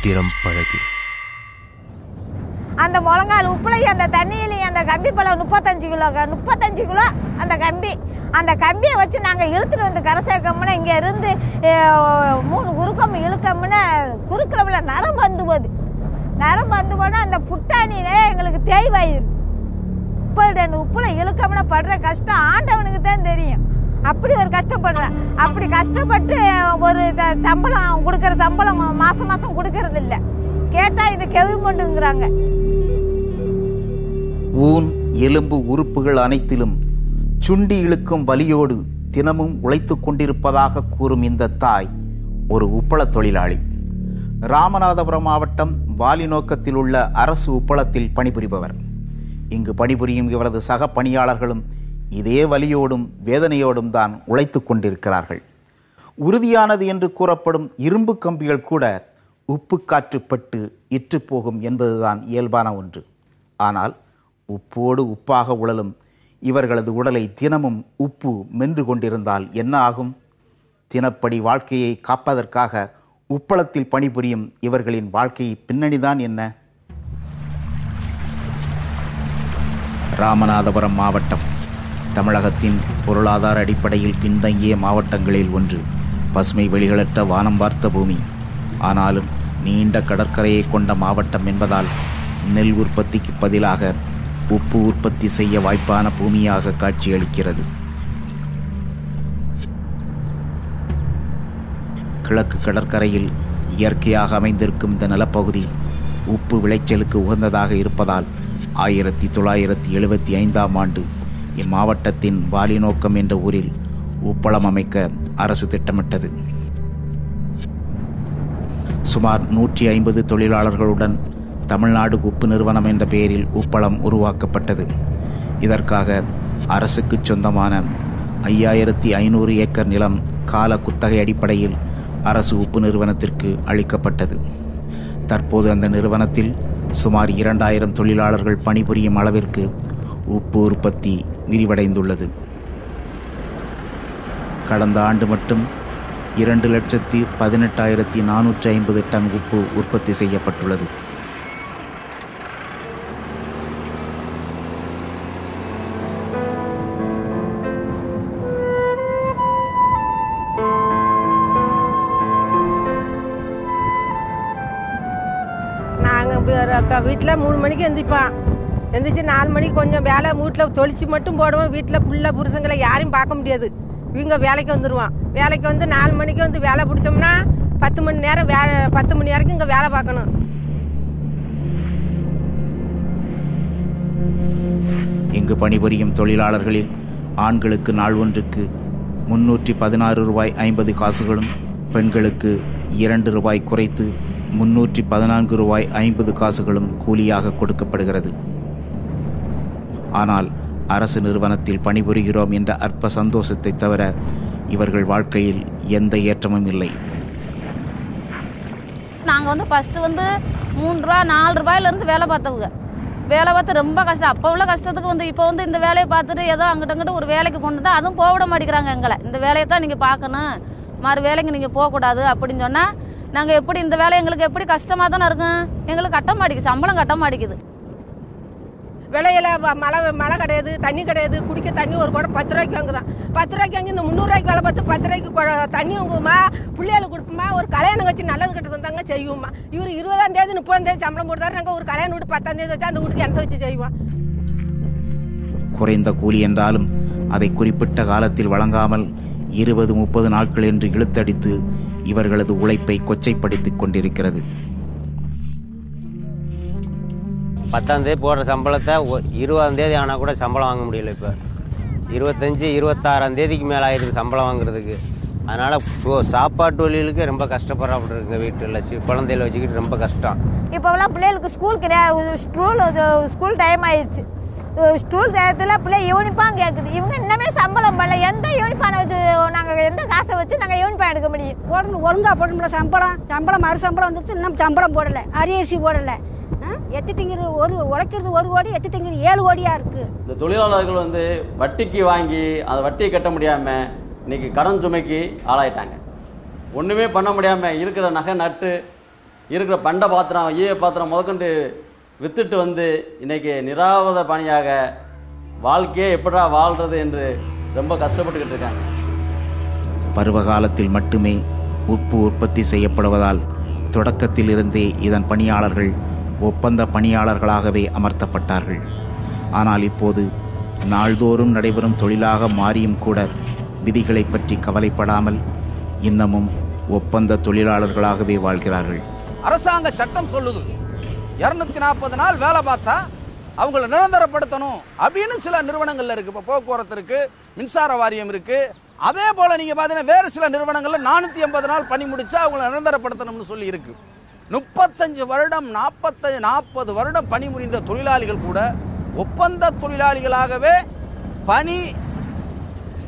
திறம் பழகு. அந்த முழங்கால் உப்புலையும் அந்த தண்ணியிலையும் அந்த கம்பி பழம் 35 கிலோ அந்த கம்பியை வச்சு நாங்கள் இழுத்துட்டு வந்து கரை சேர்க்கோம்னா இங்கே இருந்து 3 குறுக்கம் இழுக்கோம்னா குறுக்கிறவில் நரம்பு வந்து போனால் அந்த புட்டாணியிலே எங்களுக்கு தேய்வாயிருது. அந்த உப்புல இழுக்கோம்னா படுற கஷ்டம் ஆண்டவனுக்கு தான் தெரியும். அப்படி ஒரு கஷ்டப்படுறேன். அப்படி கஷ்டப்பட்டு ஒரு சம்பளம் கொடுக்குற சம்பளம் மாதம் கொடுக்கறது இல்லை. கேட்டால் இது கெவிமண்டுங்கிறாங்க. ஊன் எலும்பு உறுப்புகள் அனைத்திலும் சுண்டி இழுக்கும் வலியோடு தினமும் உழைத்து கொண்டிருப்பதாக கூறும் இந்த தாய் ஒரு உப்பள தொழிலாளி. ராமநாதபுரம் மாவட்டம் வாலிநோக்கத்தில் உள்ள அரசு உப்பளத்தில் பணிபுரிபவர். இங்கு பணிபுரியும் இவரது சக பணியாளர்களும் இதே வலியோடும் வேதனையோடும் தான் உழைத்து கொண்டிருக்கிறார்கள். உறுதியானது என்று கூறப்படும் இரும்பு கம்பிகள் கூட உப்பு காற்று பட்டு இற்று போகும் என்பதுதான் இயல்பான ஒன்று. ஆனால் உப்போடு உப்பாக உழலும் இவர்களது உடலை தினமும் உப்பு மென்று கொண்டிருந்தால் என்ன ஆகும்? தினப்படி வாழ்க்கையை காப்பதற்காக உப்பளத்தில் பணிபுரியும் இவர்களின் வாழ்க்கை பின்னணிதான் என்ன? ராமநாதபுரம் மாவட்டம் தமிழகத்தின் பொருளாதார அடிப்படையில் பின்தங்கிய மாவட்டங்களில் ஒன்று. பசுமை வெளிகளற்ற வானம் பார்த்த பூமி. ஆனாலும் நீண்ட கடற்கரையை கொண்ட மாவட்டம் என்பதால் நெல் உற்பத்திக்கு பதிலாக உப்பு உற்பத்தி செய்ய வாய்ப்பான பூமியாக காட்சியளிக்கிறது. கிழக்கு கடற்கரையில் இயற்கையாக அமைந்திருக்கும் இந்த நிலப்பகுதி உப்பு விளைச்சலுக்கு உகந்ததாக இருப்பதால் 1975ஆம் ஆண்டு இம்மாவட்டத்தின் வாலிநோக்கம் என்ற ஊரில் உப்பளம் அமைக்க அரசு திட்டமிட்டது. சுமார் 150 தொழிலாளர்களுடன் தமிழ்நாடு உப்பு நிறுவனம் என்ற பெயரில் உப்பளம் உருவாக்கப்பட்டது. இதற்காக அரசுக்கு சொந்தமான 5500 ஏக்கர் நிலம் கால குத்தகை அடிப்படையில் அரசு உப்பு நிறுவனத்திற்கு அளிக்கப்பட்டது. தற்போது அந்த நிறுவனத்தில் சுமார் 2000 தொழிலாளர்கள் பணிபுரியும் அளவிற்கு உப்பு உற்பத்தி விரிவடைந்துள்ளது. கடந்த ஆண்டு மட்டும் 2,18,450 டன் உப்பு உற்பத்தி செய்யப்பட்டுள்ளது. வீட்டில் 3 மணிக்கு எந்திரிச்சு 4 மணிக்கு கொஞ்சம் வேலை வீட்டில் தொளிச்சு மட்டும் போடுவோம். வீட்டில் புள்ள புருஷங்களை யாரையும் பார்க்க முடியாது. இவங்க வேலைக்கு வந்துடுவான். வேலைக்கு வந்து 4 மணிக்கு வந்து வேலை பிடிச்சோம்னா 10 மணி நேரம் 10 மணி வரைக்கும் இங்கே வேலை பார்க்கணும். இங்கு பணிபுரியும் தொழிலாளர்களில் ஆண்களுக்கு நாள் ஒன்றுக்கு 316 ரூபாய் 50 காசுகளும், பெண்களுக்கு 2 ரூபாய் குறைத்து 314 ரூபாய் 50 காசுகளும் கூலியாக கொடுக்கப்படுகிறது. ஆனால் அரசு நிறுவனத்தில் பணிபுரிகிறோம் என்ற அற்ப சந்தோஷத்தை தவிர இவர்கள் வாழ்க்கையில் எந்த ஏற்றமும் இல்லை. நாங்கள் வந்து ஃபஸ்ட்டு வந்து 3 ரூபா 4 ரூபாயிலேருந்து வேலை பார்த்தவங்க. வேலை பார்த்து ரொம்ப கஷ்டம். அப்போ உள்ள கஷ்டத்துக்கு வந்து இப்போ வந்து இந்த வேலையை பார்த்துட்டு ஏதோ அங்கிட்ட ஒரு வேலைக்கு போகணும் தான், அதுவும் போக விட மாட்டேங்கிறாங்க எங்களை. இந்த வேலையை தான் நீங்கள் பார்க்கணும், மறு வேலைக்கு நீங்கள் போகக்கூடாது அப்படின்னு சொன்னால் நாங்கள் எப்படி இந்த வேலை எங்களுக்கு எப்படி கஷ்டமாக தானே இருக்கும். எங்களுக்கு கட்ட மாட்டேங்குது, சம்பளம் கட்ட மாட்டேங்குது. விலையில மழை கிடையாது, தண்ணி கிடையாது. குடிக்க தண்ணி ஒரு குடம் 10 ரூபாய்க்கு வாங்குதான். 10 ரூபாய்க்கு வாங்கி இந்த 300 ரூபாய்க்கு வேலை பார்த்து 10 ரூபாய்க்கு தண்ணி வாங்குவோமா, பிள்ளைகளுக்கு கொடுப்போமா, ஒரு கல்யாணம் வச்சு நல்லது கட்டு தந்தாங்க செய்வோமா. இவர் 20ஆம் தேதி 30ஆம் தேதி சம்பளம் போடுறாரு. நாங்கள் ஒரு கல்யாணம் வீட்டு 10ஆம் தேதி வச்சு அந்த வீட்டுக்கு எண்ணத்தை வச்சு செய்வோம். குறைந்த கூலி என்றாலும் அதை குறிப்பிட்ட காலத்தில் வழங்காமல் 20-30 நாட்கள் என்று இழுத்தடித்து இவர்களது உழைப்பை கொச்சைப்படுத்திக் கொண்டிருக்கிறது. 10ஆம் தேதி போடுற சம்பளத்தை 20ஆம் தேதி ஆனால் கூட சம்பளம் வாங்க முடியல. இப்போ 25-26ஆம் தேதிக்கு மேலே ஆயிடுது சம்பளம் வாங்குறதுக்கு. அதனால் சாப்பாட்டு வழிகளுக்கு ரொம்ப கஷ்டப்படுறாப்பட்டு இருக்குங்க. வீட்டில் குழந்தையில வச்சுக்கிட்டு ரொம்ப கஷ்டம். இப்போலாம் பிள்ளைகளுக்கு ஸ்கூல் கிடையாது. ஸ்கூல் டைம் ஆயிடுச்சு. ஸ்கூல் டயத்தில் பிள்ளை யூனிஃபார்ம் கேட்குது. இவங்க இன்னமே சம்பளம் பண்ணல. எந்த யூனிஃபார்ம் வச்சு நாங்கள் எந்த காசை வச்சு நாங்கள் யூனிஃபார்ம் எடுக்க முடியும்? ஒழுங்காக போடணும்ல சம்பளம் மறு சம்பளம் வந்துருச்சு. இன்னும் சம்பளம் போடலை, அரிசி போடலை. 8 டிங்கிரி உழைக்கிறது 1 கோடி, 8 டிங்கிரி 7 கோடியாக இருக்குது. இந்த தொழிலாளர்கள் வந்து வட்டிக்கு வாங்கி அந்த வட்டியை கட்ட முடியாமல் இன்னைக்கு கடன் சுமைக்கு ஆளாயிட்டாங்க. ஒன்றுமே பண்ண முடியாமல் இருக்கிற நகை நட்டு இருக்கிற பண்ட பாத்திரம் ஈய பாத்திரம் முதற்கொண்டு வித்துட்டு வந்து இன்னைக்கு நிராவத பணியாக வாழ்க்கையே எப்படா வாழ்றது என்று ரொம்ப கஷ்டப்பட்டுக்கிட்டு இருக்காங்க. பருவகாலத்தில் மட்டுமே உப்பு உற்பத்தி செய்யப்படுவதால் தொடக்கத்தில் இருந்தே இதன் பணியாளர்கள் ஒப்பந்த பணியாளர்களாகவே அமர்த்தப்பட்டார்கள். ஆனால் இப்போது நாள்தோறும் நடைபெறும் தொழிலாக மாறியும் கூட விதிகளை பற்றி கவலைப்படாமல் இன்னமும் ஒப்பந்த தொழிலாளர்களாகவே வாழ்கிறார்கள். அரசாங்க சட்டம் சொல்லுது 240 நாள் வேலை பார்த்தா அவங்கள நிரந்தரப்படுத்தணும் அப்படின்னு சில நிறுவனங்கள்ல இருக்கு. இப்போ போக்குவரத்து இருக்கு, மின்சார வாரியம் இருக்கு. அதே போல நீங்க பாத்தீங்கன்னா வேறு சில நிறுவனங்கள்ல 480 நாள் பணி முடிச்சா அவங்களை நிரந்தரப்படுத்தணும்னு சொல்லி இருக்கு. 35 வருடம் 40 வருடம் பணி புரிந்த தொழிலாளிகள் கூட ஒப்பந்த தொழிலாளிகளாகவே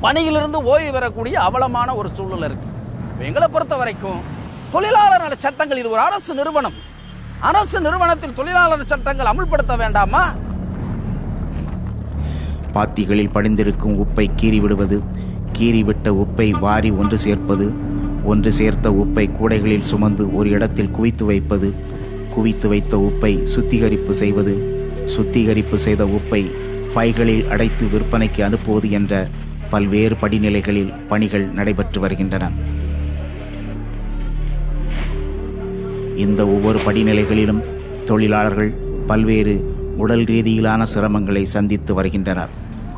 பணியிலிருந்து ஓய்வு பெறக்கூடிய அவலமான ஒரு சூழ்நிலை இருக்கு. எங்களை பொறுத்த வரைக்கும் தொழிலாளர் நல சட்டங்கள், இது ஒரு அரசு நிறுவனம், அரசு நிறுவனத்தில் தொழிலாளர் சட்டங்கள் அமல்படுத்த வேண்டாமா? பாத்திகளில் படிந்திருக்கும் உப்பை கீறிவிடுவது, கீறிவிட்ட உப்பை வாரி ஒன்று சேர்ப்பது, ஒன்று சேர்த்த உப்பை கூடைகளில் சுமந்து ஒரு இடத்தில் குவித்து வைப்பது, குவித்து வைத்த உப்பை சுத்திகரிப்பு செய்வது, சுத்திகரிப்பு செய்த உப்பை பைகளில் அடைத்து விற்பனைக்கு அனுப்புவது என்ற பல்வேறு படிநிலைகளில் பணிகள் நடைபெற்று வருகின்றன. இந்த ஒவ்வொரு படிநிலைகளிலும் தொழிலாளர்கள் பல்வேறு உடல் ரீதியிலான சிரமங்களை சந்தித்து வருகின்றனர்.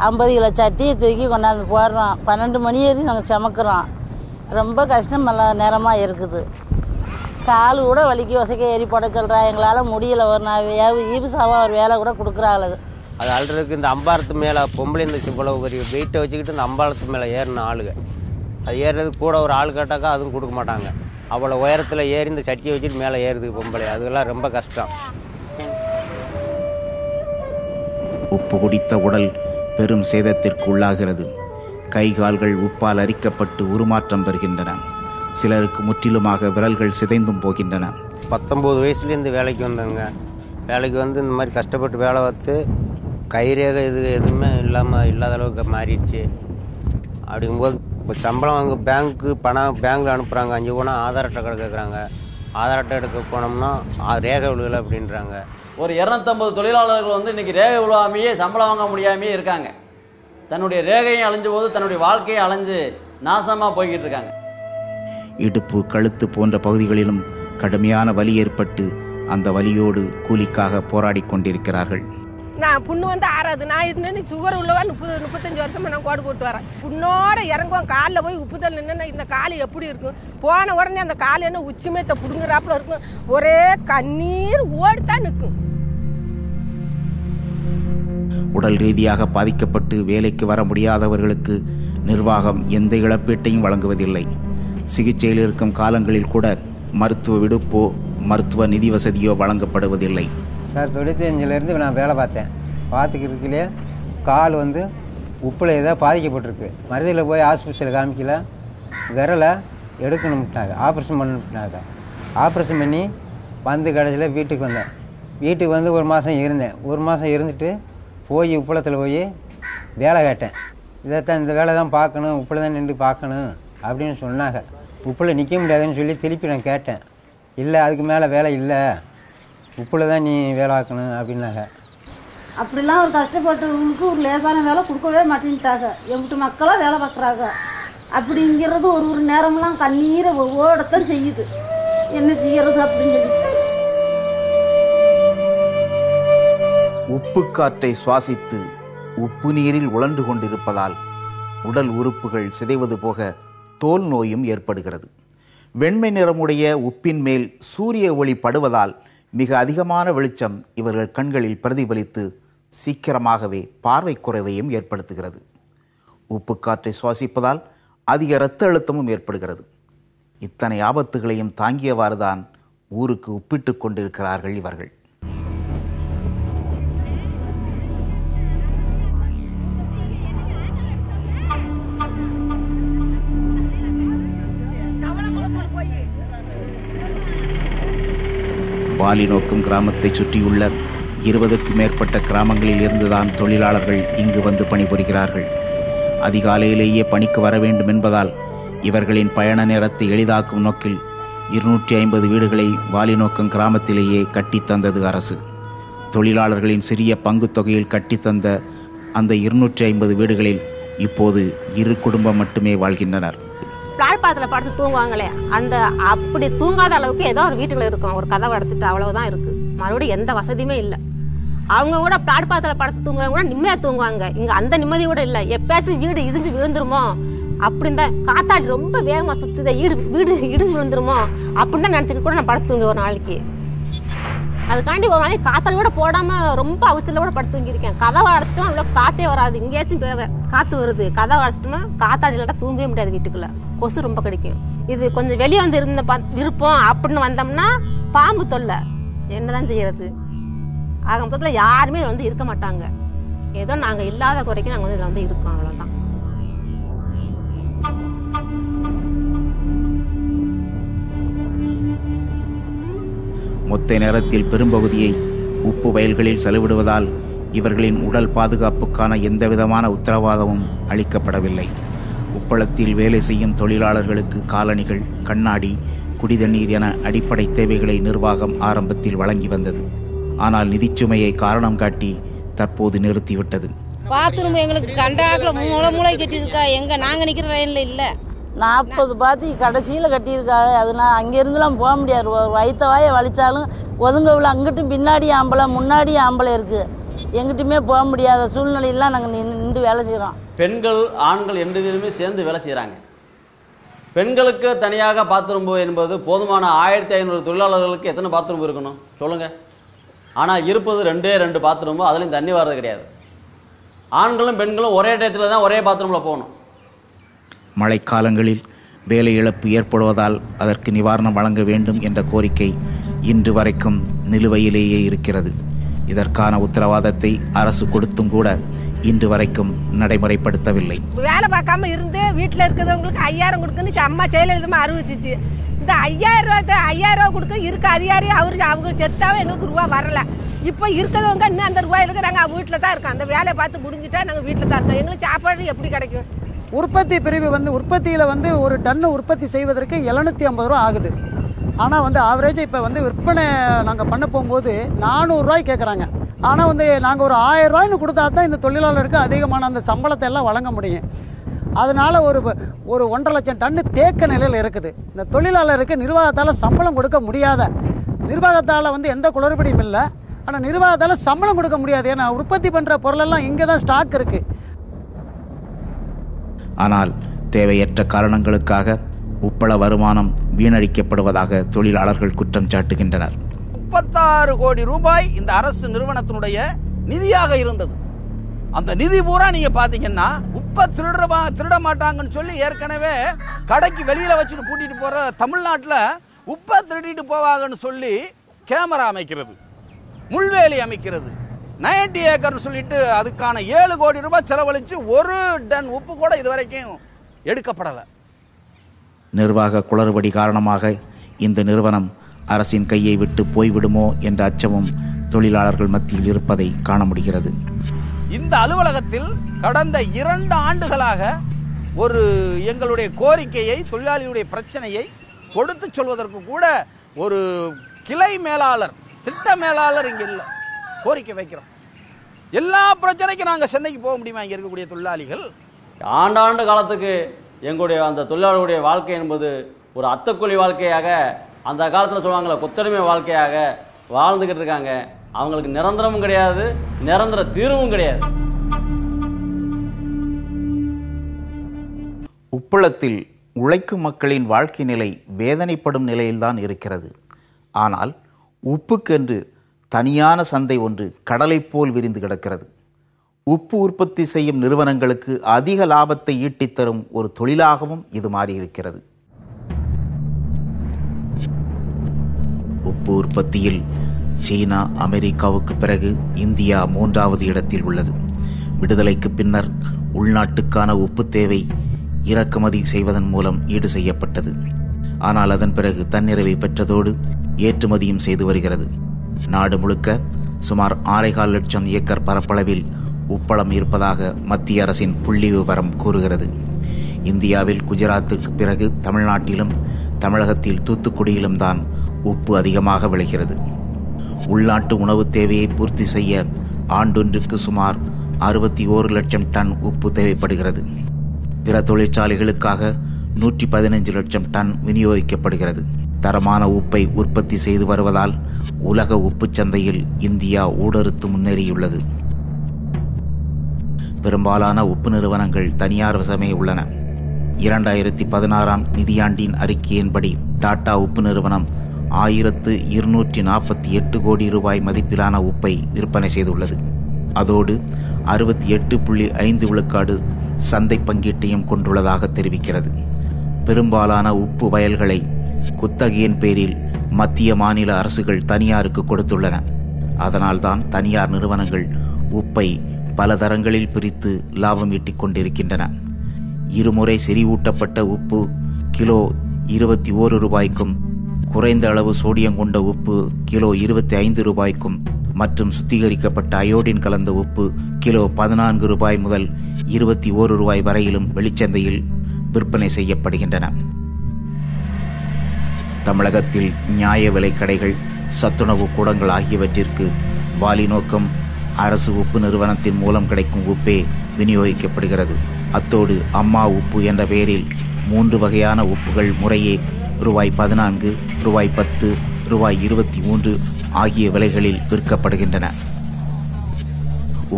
50 கிலோ சட்டியை தூக்கி கொண்டாந்து போடுறோம், 12 மணி வரைக்கும் நாங்கள் சமைக்கிறோம். ரொம்ப கஷ்டம் நேரமாக இருக்குது. கால் கூட வலிக்கு வசக்க ஏறி போட சொல்கிறா, எங்களால் முடியலை. ஒரு நாள் ஈபுசாவாக ஒரு வேலை கூட கொடுக்குறாள். அது அல்றதுக்கு இந்த அம்பாரத்து மேலே பொம்பளை இந்த இவ்வளவு பெரிய வெயிட்டை வச்சுக்கிட்டு இந்த அம்பாரத்து மேலே ஏறின ஆளுங்க, அது ஏறுறதுக்கு கூட ஒரு ஆள் கேட்டாக்கா அதுவும் கொடுக்க மாட்டாங்க. அவ்வளோ உயரத்தில் ஏறி இந்த சட்டியை வச்சுட்டு மேலே ஏறுது பொம்பளை, அதெல்லாம் ரொம்ப கஷ்டம். உப்பு குடித்த உடல் பெரும் சேதத்திற்கு உள்ளாகிறது. கை கால்கள் உப்பால் அரிக்கப்பட்டு உருமாற்றம் பெறுகின்றன. சிலருக்கு முற்றிலுமாக விரல்கள் சிதைந்தும் போகின்றன. 19 வயசுலேருந்து வேலைக்கு வந்தாங்க. வேலைக்கு வந்து இந்த மாதிரி கஷ்டப்பட்டு வேலை பார்த்து கைரேகை எதுவுமே இல்லாத அளவுக்கு மாறிடுச்சு. அப்படிங்கும்போது இப்போ சம்பளம் வாங்க பேங்க்கில் அனுப்புகிறாங்க. 5 போனால் ஆதார் அட்டை கடை கேட்குறாங்க. ஆதார் அட்டை எடுக்க போனோம்னா ரேகை விழுகலை அப்படின்றாங்க. ஒரு 250 தொழிலாளர்கள் வந்து இன்னைக்கு ரேகை விழுவாமையே சம்பளம் வாங்க முடியாமையே இருக்காங்க. தன்னுடைய ரேகையும் அழிஞ்ச போது தன்னுடைய வாழ்க்கையை அலைஞ்சு நாசமாக போய்கிட்டு இருக்காங்க. இடுப்பு, கழுத்து போன்ற பகுதிகளிலும் கடுமையான வலி ஏற்பட்டு அந்த வலியோடு கூலிக்காக போராடி கொண்டிருக்கிறார்கள். நான் புண்ணு வந்து ஆறாது. நான் இது சுகர் உள்ளவா 35 வருஷமா நான் கோடு போட்டு வரேன். புண்ணோட இறங்குவோம், காலில் போய் உப்புதல் நின்று இந்த கால் எப்படி இருக்கும், போன உடனே அந்த கால் என்ன உச்சிமேத்த புடுங்குறாப்புல இருக்கும். ஒரே கண்ணீர் ஓடித்தான் நிற்கும். உடல் ரீதியாக பாதிக்கப்பட்டு வேலைக்கு வர முடியாதவர்களுக்கு நிர்வாகம் எந்த இழப்பீட்டையும் வழங்குவதில்லை. சிகிச்சையில் இருக்கும் காலங்களில் கூட மருத்துவ விடுப்போ மருத்துவ நிதி வசதியோ வழங்கப்படுவதில்லை. சார் 95லேருந்து நான் வேலை பார்த்துக்கிட்டு கால் வந்து உப்பில் ஏதாவது பாதிக்கப்பட்டிருக்கு. மருதியில் போய் ஆஸ்பத்திரியில் காமிக்கல, விரலை எடுக்கணும்ட்டாங்க, ஆப்ரேஷன் பண்ணணும்ட்டாங்க. ஆப்ரேஷன் பண்ணி வந்து கடைசியில் வீட்டுக்கு வந்தேன். வீட்டுக்கு வந்து 1 மாதம் இருந்தேன். 1 மாதம் இருந்துட்டு போய் உப்பளத்தில் போய் வேலை கேட்டேன். இதைத்தான் இந்த வேலை தான் பார்க்கணும், உப்பில் தான் நின்று பார்க்கணும் அப்படின்னு சொன்னாங்க. உப்பில் நிற்க முடியாதுன்னு சொல்லி திருப்பி நான் கேட்டேன். இல்லை, அதுக்கு மேலே வேலை இல்லை, உப்பில் தான் நீ வேலை ஆக்கணும் அப்படின்னாங்க. அப்படிலாம் ஒரு கஷ்டப்பட்டவங்களுக்கு ஒரு லேசான வேலை கொடுக்கவே மாட்டேன்ட்டாங்க. எங்கிட்ட மக்களாக வேலை பார்க்குறாங்க. அப்படிங்கிறது ஒரு நேரம்லாம் கண்ணீரை ஓடத்தான் செய்யுது. என்ன செய்யறது அப்படின்னு சொல்லிட்டு உப்பு காற்றை சுவாசித்து உப்பு நீரில் உழன்று கொண்டிருப்பதால் உடல் உறுப்புகள் சிதைவது போக தோல் நோயும் ஏற்படுகிறது. வெண்மை நிறமுடைய உப்பின் மேல் சூரிய ஒளி படுவதால் மிக அதிகமான வெளிச்சம் இவர்கள் கண்களில் பிரதிபலித்து சீக்கிரமாகவே பார்வை குறைவையும் ஏற்படுத்துகிறது. உப்பு காற்றை சுவாசிப்பதால் அதிக இரத்த அழுத்தமும் ஏற்படுகிறது. இத்தனை ஆபத்துகளையும் தாங்கியவாறுதான் ஊருக்கு உப்பிட்டு கொண்டிருக்கிறார்கள் இவர்கள். வாலி நோக்கும் கிராமத்தை சுற்றியுள்ள 20க்கும் மேற்பட்ட கிராமங்களில் இருந்துதான் தொழிலாளர்கள் இங்கு வந்து பணிபுரிகிறார்கள். அதிகாலையிலேயே பணிக்கு வர வேண்டும் என்பதால் இவர்களின் பயண நேரத்தை எளிதாக்கும் நோக்கில் 250 வீடுகளை வாலிநோக்கம் கிராமத்திலேயே கட்டித்தந்தது அரசு. தொழிலாளர்களின் சிறிய பங்கு தொகையில் கட்டித்தந்த அந்த 250 வீடுகளில் இப்போது 2 குடும்பம் மட்டுமே வாழ்கின்றனர். பிளாட்பாரத்தில் படுத்து தூங்குவாங்களே, அந்த அப்படி தூங்காத அளவுக்கு ஏதோ ஒரு வீட்டுக்குள்ள இருக்கும், ஒரு கதவை அடைச்சிட்டு அவ்வளவுதான் இருக்கு. மறுபடியும் எந்த வசதியுமே இல்லை. அவங்க கூட பிளாட்பாரத்தில் படுத்து தூங்குறவங்க கூட நிம்மதியா தூங்குவாங்க. இங்க அந்த நிம்மதி கூட இல்லை. எப்பயாச்சும் வீடு இடிஞ்சு விழுந்துருமோ அப்படின்னு தான், காத்தாடி ரொம்ப வேகமா சுத்துத, வீடு இடிஞ்சு விழுந்துருமோ அப்படின்னு தான் நினைச்சிட்டு கூட நான் படுத்து தூங்க ஒரு நாளைக்கு. அதுக்காண்டி ஒரு நாளைக்கு காத்தாடி கூட போடாம ரொம்ப அவசரத்துல கூட படுத்து தூங்கியிருக்கேன். கதவை அடைச்சிட்டோம், அவ்வளோ காத்தே வராது. எங்கேயாச்சும் காத்து வருது, கதவை அடைச்சிட்டோம்னா காத்தாடி இல்லாட்டா தூங்கவே முடியாது. வீட்டுக்குள்ள கொசு ரொம்ப கிடைக்கும். இது கொஞ்சம் வெளியே வந்து இருப்போம் அப்படின்னு வந்தோம்னா பாம்பு தொல்லை, என்னதான் செய்யறது? ஆக மொத்தத்தில் யாருமே இதில் வந்து இருக்க மாட்டாங்க. ஏதோ நாங்கள் இல்லாத குறைக்கும் நாங்கள் வந்து இதில் வந்து இருக்கோம், அவ்வளோதான். மொத்த நேரத்தில் பெரும்பகுதியை உப்பு வயல்களில் செலவிடுவதால் இவர்களின் உடல் பாதுகாப்புக்கான எந்தவிதமான உத்தரவாதமும் அளிக்கப்படவில்லை. உப்பளத்தில் வேலை செய்யும் தொழிலாளர்களுக்கு காலணிகள், கண்ணாடி, குடிதண்ணீர் என அடிப்படை தேவைகளை நிர்வாகம் ஆரம்பத்தில் வழங்கி வந்தது. ஆனால் நிதிச்சுமையை காரணம் காட்டி தற்போது நிறுத்திவிட்டது. பாத்ரூம் எங்களுக்கு கண்டாக்குல மூளை கட்டியிருக்கா, எங்க நாங்க நிக்கிற லைன்ல இல்ல. 40 பாத்தி கடைசியில் கட்டியிருக்காங்க. அதனால அங்கேருந்துலாம் போக முடியாது. வயிற்ற வாயை வலிச்சாலும் ஒதுங்க விழா அங்கிட்டும் பின்னாடி ஆம்பளை முன்னாடி ஆம்பளை இருக்கு. எங்கிட்டுமே போக முடியாத சூழ்நிலையெல்லாம் நாங்கள் நின்று வேலை செய்கிறோம். பெண்கள் ஆண்கள் 2 பேருமே சேர்ந்து வேலை செய்கிறாங்க. பெண்களுக்கு தனியாக பாத்ரூம் என்பது போதுமான 1500 தொழிலாளர்களுக்கு எத்தனை பாத்ரூம் இருக்கணும் சொல்லுங்க? ஆனால் இருப்பது 2 பாத்ரூம், அதுலேயும் தண்ணி வர்றது கிடையாது. ஆண்களும் பெண்களும் ஒரே டயத்தில் தான் ஒரே பாத்ரூமில் போகணும். மழைக்காலங்களில் வேலை இழப்பு ஏற்படுவதால் அதற்கு நிவாரணம் வழங்க வேண்டும் என்ற கோரிக்கை இன்று வரைக்கும் நிலுவையிலேயே இருக்கிறது. இதற்கான உத்தரவாதத்தை அரசு கொடுத்தும் கூட இன்று வரைக்கும் நடைமுறைப்படுத்தவில்லை. வேலை பார்க்காம இருந்து வீட்டில் இருக்கிறவங்களுக்கு 5000 கொடுக்குன்னு அம்மா ஜெயலலிதா அறிவிச்சிச்சு. இந்த 5000 ரூபா கொடுக்க இருக்க அதிகாரி அவங்க செத்தாவே எங்களுக்கு ரூபா வரல. இப்போ இருக்கிறவங்க இன்னும் அந்த ரூபாயிலுக்கு நாங்கள் வீட்டில் தான் இருக்கோம். அந்த வேலையை பார்த்து முடிஞ்சுட்டா நாங்கள் வீட்டில் தான் இருக்கோம். எங்களுக்கு சாப்பாடு எப்படி கிடைக்கும்? உற்பத்தி பிரிவு உற்பத்தியில் ஒரு டன்னு உற்பத்தி செய்வதற்கு 750 ரூபா ஆகுது. ஆனால் ஆவரேஜ் இப்போ விற்பனை நாங்கள் பண்ண போகும்போது 400 ரூபாய் கேட்குறாங்க. ஆனால் நாங்கள் ஒரு 1000 ரூபாய்னு கொடுத்தா தான் இந்த தொழிலாளருக்கு அதிகமான அந்த சம்பளத்தை எல்லாம் வழங்க முடியும். அதனால் ஒரு 1.5 லட்சம் டன்னு தேக்க நிலையில் இருக்குது. இந்த தொழிலாளருக்கு நிர்வாகத்தால் சம்பளம் கொடுக்க முடியாத, நிர்வாகத்தால் எந்த குளறுபடியும் இல்லை, ஆனால் நிர்வாகத்தால் சம்பளம் கொடுக்க முடியாது. ஏன்னா உற்பத்தி பண்ணுற பொருளெல்லாம் இங்கே தான் ஸ்டாக் இருக்குது. ஆனால் தேவையற்ற காரணங்களுக்காக உப்பள வருமானம் வீணடிக்கப்படுவதாக தொழிலாளர்கள் குற்றம் சாட்டுகின்றனர். 36 கோடி ரூபாய் இந்த அரசு நிறுவனத்தினுடைய நிதியாக இருந்தது. அந்த நிதி பூரா நீங்க பாத்தீங்கன்னா உப்ப திருட மாட்டாங்கன்னு சொல்லி ஏற்கனவே கடைக்கு வெளியில வச்சுட்டு கூட்டிட்டு போற தமிழ்நாட்டில் உப்பை திருடிட்டு போவாங்கன்னு சொல்லி கேமரா அமைக்கிறது, முள்வேலி அமைக்கிறது, 90 ஏக்கர்னு சொல்லிட்டு அதுக்கான 7 கோடி ரூபாய் செலவழிச்சு 1 டன் உப்பு கூட இதுவரைக்கும் எடுக்கப்படலை. நிர்வாக குளறுபடி காரணமாக இந்த நிறுவனம் அரசின் கையை விட்டு போய்விடுமோ என்ற அச்சமும் தொழிலாளர்கள் மத்தியில் இருப்பதை காண முடிகிறது. இந்த அலுவலகத்தில் கடந்த 2 ஆண்டுகளாக எங்களுடைய கோரிக்கையை, தொழிலாளியுடைய பிரச்சனையை கொடுத்து சொல்வதற்கு கூட ஒரு கிளை மேலாளர், திட்ட மேலாளர் இங்க இல்லை. கோரிக்கை வைக்கிறோம். எல்லா பிரச்சனைக்கும் நாங்கள் சென்னைக்கு போக முடியுமா? இங்கே இருக்கக்கூடிய தொழிலாளிகள் ஆண்டாண்டு காலத்துக்கு எங்களுடைய அந்த தொழிலாளர்களுடைய வாழ்க்கை என்பது ஒரு அத்தக்கூலி வாழ்க்கையாக, அந்த காலத்தில் சொல்லுவாங்களே கொத்தடிமை வாழ்க்கையாக வாழ்ந்துக்கிட்டு இருக்காங்க. அவங்களுக்கு நிரந்தரமும் கிடையாது, நிரந்தர தீர்வும் கிடையாது. உப்பளத்தில் உழைக்கும் மக்களின் வாழ்க்கை நிலை வேதனைப்படும் நிலையில்தான் இருக்கிறது. ஆனால் உப்புக்கென்று தனியான சந்தை ஒன்று கடலை போல் விரிந்து கிடக்கிறது. உப்பு உற்பத்தி செய்யும் நிறுவனங்களுக்கு அதிக லாபத்தை ஈட்டித்தரும் ஒரு தொழிலாகவும் இது மாறியிருக்கிறது. உப்பு உற்பத்தியில் சீனா, அமெரிக்காவுக்கு பிறகு இந்தியா 3வது இடத்தில் உள்ளது. விடுதலைக்கு பின்னர் உள்நாட்டுக்கான உப்பு தேவை இறக்குமதி செய்வதன் மூலம் ஈடு செய்யப்பட்டது. ஆனால் அதன் பிறகு தன்னிறைவை பெற்றதோடு ஏற்றுமதியும் செய்து வருகிறது. நாடு முழுக்க சுமார் 6.25 லட்சம் ஏக்கர் பரப்பளவில் உப்பளம் இருப்பதாக மத்திய அரசின் புள்ளி விவரம் கூறுகிறது. இந்தியாவில் குஜராத்துக்கு பிறகு தமிழ்நாட்டிலும் தமிழகத்தில் தூத்துக்குடியிலும் தான் உப்பு அதிகமாக விளைகிறது. உள்நாட்டு உணவு தேவையை பூர்த்தி செய்ய ஆண்டொன்றுக்கு சுமார் 61 லட்சம் டன் உப்பு தேவைப்படுகிறது. பிற தொழிற்சாலைகளுக்காக 115 லட்சம் டன் விநியோகிக்கப்படுகிறது. தரமான உப்பை உற்பத்தி செய்து வருவதால் உலக உப்பு சந்தையில் இந்தியா ஊடறுத்து முன்னேறியுள்ளது. பெரும்பாலான உப்பு நிறுவனங்கள் தனியார் வசமே உள்ளன. 2016 நிதியாண்டின் அறிக்கையின்படி டாடா உப்பு நிறுவனம் 1248 கோடி ரூபாய் மதிப்பிலான உப்பை விற்பனை செய்துள்ளது. அதோடு 68.5 விழுக்காடு சந்தை பங்கீட்டையும் கொண்டுள்ளதாக தெரிவிக்கிறது. பெரும்பாலான உப்பு வயல்களை குத்தகையின் பேரில் மத்திய மாநில அரசுகள் தனியாருக்கு கொடுத்துள்ளன. அதனால்தான் தனியார் நிறுவனங்கள் உப்பை பல தரங்களில் பிரித்து லாபம் ஈட்டிக் கொண்டிருக்கின்றன. இருமுறை செறிவூட்டப்பட்ட உப்பு கிலோ 21 ரூபாய்க்கும், குறைந்த அளவு சோடியம் கொண்ட உப்பு கிலோ 25 ரூபாய்க்கும் மற்றும் சுத்திகரிக்கப்பட்ட அயோடின் கலந்த உப்பு கிலோ 14 ரூபாய் முதல் 21 ரூபாய் வரையிலும் வெளிச்சந்தையில் விற்பனை செய்யப்படுகின்றன. தமிழகத்தில் நியாய விலைக் கடைகள், சத்துணவு கூடங்கள் ஆகியவற்றிற்கு வாலிநோக்கம் அரசு உப்பு நிறுவனத்தின் மூலம் கிடைக்கும் உப்பே விநியோகிக்கப்படுகிறது. அத்தோடு அம்மா உப்பு என்ற பெயரில் 3 வகையான உப்புகள் முறையே ரூபாய் 14, ரூபாய் 10, ரூபாய் 23 ஆகிய விலைகளில் விற்கப்படுகின்றன.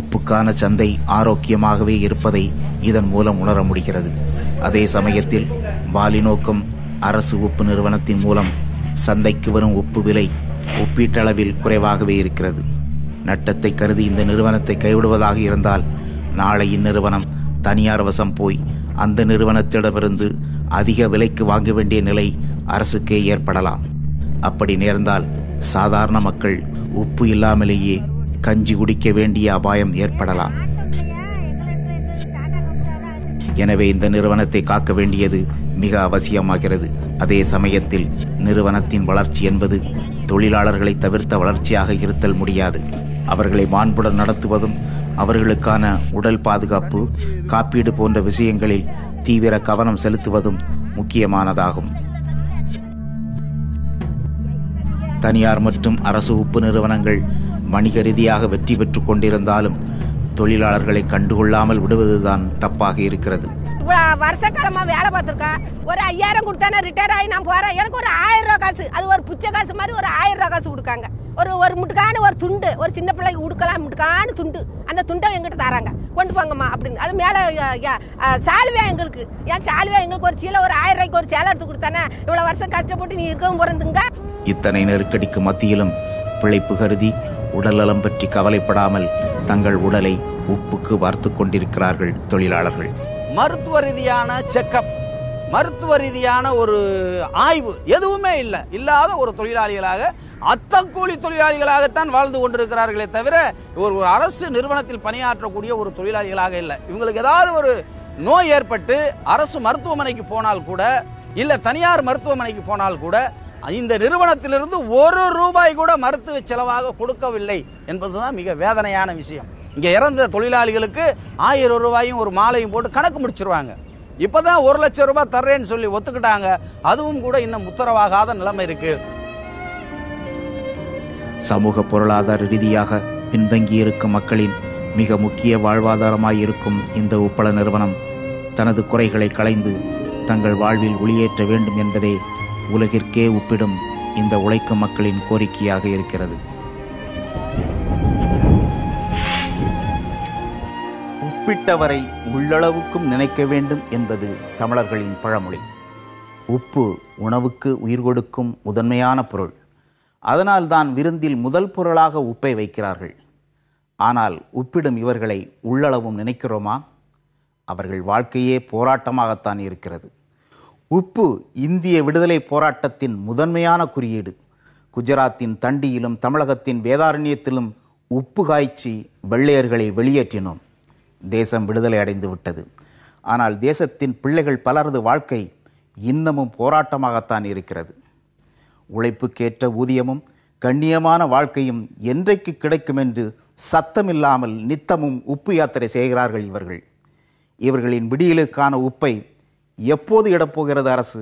உப்புக்கான சந்தை ஆரோக்கியமாகவே இருப்பதை இதன் மூலம் உணர முடிகிறது. அதே சமயத்தில் வாலிநோக்கம் அரசு உப்பு நிறுவனத்தின் மூலம் சந்தைக்கு வரும் உப்பு விலை ஒப்பீட்டளவில் குறைவாகவே இருக்கிறது. நட்டத்தை கருதி இந்த நிறுவனத்தை கைவிடுவதாக இருந்தால் நாளை இந்நிறுவனம் தனியார் வசம் போய் அந்த நிறுவனத்திடமிருந்து அதிக விலைக்கு வாங்க வேண்டிய நிலை அரசுக்கே ஏற்படலாம். அப்படி நேர்ந்தால் சாதாரண மக்கள் உப்பு இல்லாமலேயே கஞ்சி குடிக்க வேண்டிய அபாயம் ஏற்படலாம். எனவே இந்த நிறுவனத்தை காக்க வேண்டியது மிக அவசியமாகிறது. அதே சமயத்தில் நிறுவனத்தின் வளர்ச்சி என்பது தொழிலாளர்களை தவிர்த்த வளர்ச்சியாக இருத்தல் முடியாது. அவர்களை மாண்புடன் நடத்துவதும் அவர்களுக்கான உடல் பாதுகாப்பு, காப்பீடு போன்ற விஷயங்களில் தீவிர கவனம் செலுத்துவதும் முக்கியமானதாகும். தனியார் மற்றும் அரசு உப்பு நிறுவனங்கள் வணிக ரீதியாக வெற்றி பெற்றுக் கொண்டிருந்தாலும் தொழிலாளர்களை கண்டுகொள்ளாமல் விடுவதுதான் தப்பாக இருக்கிறது. வருஷ காலமா வேலை பார்த்துருக்கேன். ஒரு 5000 கொடுத்தானே ரிட்டையர் ஆகி நான் போறேன். எனக்கு ஒரு 1000 ரூபா காசு, அது ஒரு புச்சை காசு மாதிரி ஒரு 1000 ரூபா காசு கொடுக்காங்க. ஒரு முட்டுக்கான ஒரு துண்டு, ஒரு சின்ன பிள்ளைக்கு உடுக்கலாம் முட்டுக்கான துண்டு, அந்த துண்டை எங்கிட்ட தராங்க, கொண்டு போங்கம்மா அப்படின்னு. அது மேல சாலுவே எங்களுக்கு, ஏன் சாலுவே எங்களுக்கு ஒரு சீலை ஒரு 1000 ரூபாய்க்கு ஒரு சேலை எடுத்து கொடுத்தானே. இவ்வளவு வருஷம் கஷ்டப்பட்டு நீ இருக்கவும் போறதுங்க. இத்தனை நெருக்கடிக்கு மத்தியிலும் பிழைப்பு கருதி உடல்நலம் பற்றி கவலைப்படாமல் தங்கள் உடலை உப்புக்கு வார்த்து கொண்டிருக்கிறார்கள் தொழிலாளர்கள். மருத்துவ ரீதியான செக்கப், மருத்துவ ரீதியான ஒரு ஆய்வு எதுவுமே இல்லாத ஒரு தொழிலாளிகளாக, அத்தக்கூலி தொழிலாளிகளாகத்தான் வாழ்ந்து கொண்டிருக்கிறார்களே தவிர ஒரு அரசு நிறுவனத்தில் பணியாற்றக்கூடிய ஒரு தொழிலாளிகளாக இல்லை. இவங்களுக்கு ஏதாவது ஒரு நோய் ஏற்பட்டு அரசு மருத்துவமனைக்கு போனால் கூட, இல்லை தனியார் மருத்துவமனைக்கு போனால் கூட இந்த நிறுவனத்திலிருந்து 1 ரூபாய் கூட மருத்துவ செலவாக கொடுக்கவில்லை என்பதுதான் மிக வேதனையான விஷயம். இங்கே இறந்த தொழிலாளிகளுக்கு 1000 ரூபாயும் ஒரு மாலையும் போட்டு கணக்கு முடிச்சிருவாங்க. இப்பதான் 1 லட்சம் ரூபாய் தர்றேன்னு சொல்லி ஒத்துக்கிட்டாங்க. அதுவும் கூட இன்னும் உத்தரவாகாத நிலைமை இருக்கு. சமூக பொருளாதார ரீதியாக பின்தங்கியிருக்கும் மக்களின் மிக முக்கிய வாழ்வாதாரமாயிருக்கும் இந்த உப்பள நிறுவனம் தனது குறைகளை களைந்து தங்கள் வாழ்வில் ஒளியேற்ற வேண்டும் என்பதே உலகிற்கே உப்பிடும் இந்த உழைக்கும் மக்களின் கோரிக்கையாக இருக்கிறது. உப்பிட்டவரை உள்ளளவுக்கும் நினைக்க வேண்டும் என்பது தமிழர்களின் பழமொழி. உப்பு உணவுக்கு உயிர் கொடுக்கும் முதன்மையான பொருள். அதனால்தான் விருந்தில் முதல் பொருளாக உப்பை வைக்கிறார்கள். ஆனால் உப்பிடும் இவர்களை உள்ளளவும் நினைக்கிறோமா? அவர்கள் வாழ்க்கையே போராட்டமாகத்தான் இருக்கிறது. உப்பு இந்திய விடுதலை போராட்டத்தின் முதன்மையான குறியீடு. குஜராத்தின் தண்டியிலும் தமிழகத்தின் வேதாரண்யத்திலும் உப்பு காய்ச்சி வெள்ளையர்களை வெளியேற்றினோம். தேசம் விடுதலை அடைந்து விட்டது. ஆனால் தேசத்தின் பிள்ளைகள் பலரது வாழ்க்கை இன்னமும் போராட்டமாகத்தான் இருக்கிறது. உழைப்புக்கேற்ற ஊதியமும் கண்ணியமான வாழ்க்கையும் என்றைக்கு கிடைக்கும் என்று சத்தமில்லாமல் நித்தமும் உப்பு யாத்திரை செய்கிறார்கள் இவர்கள். இவர்களின் விடியலுக்கான உப்பை எப்போது இடப்போகிறது அரசு?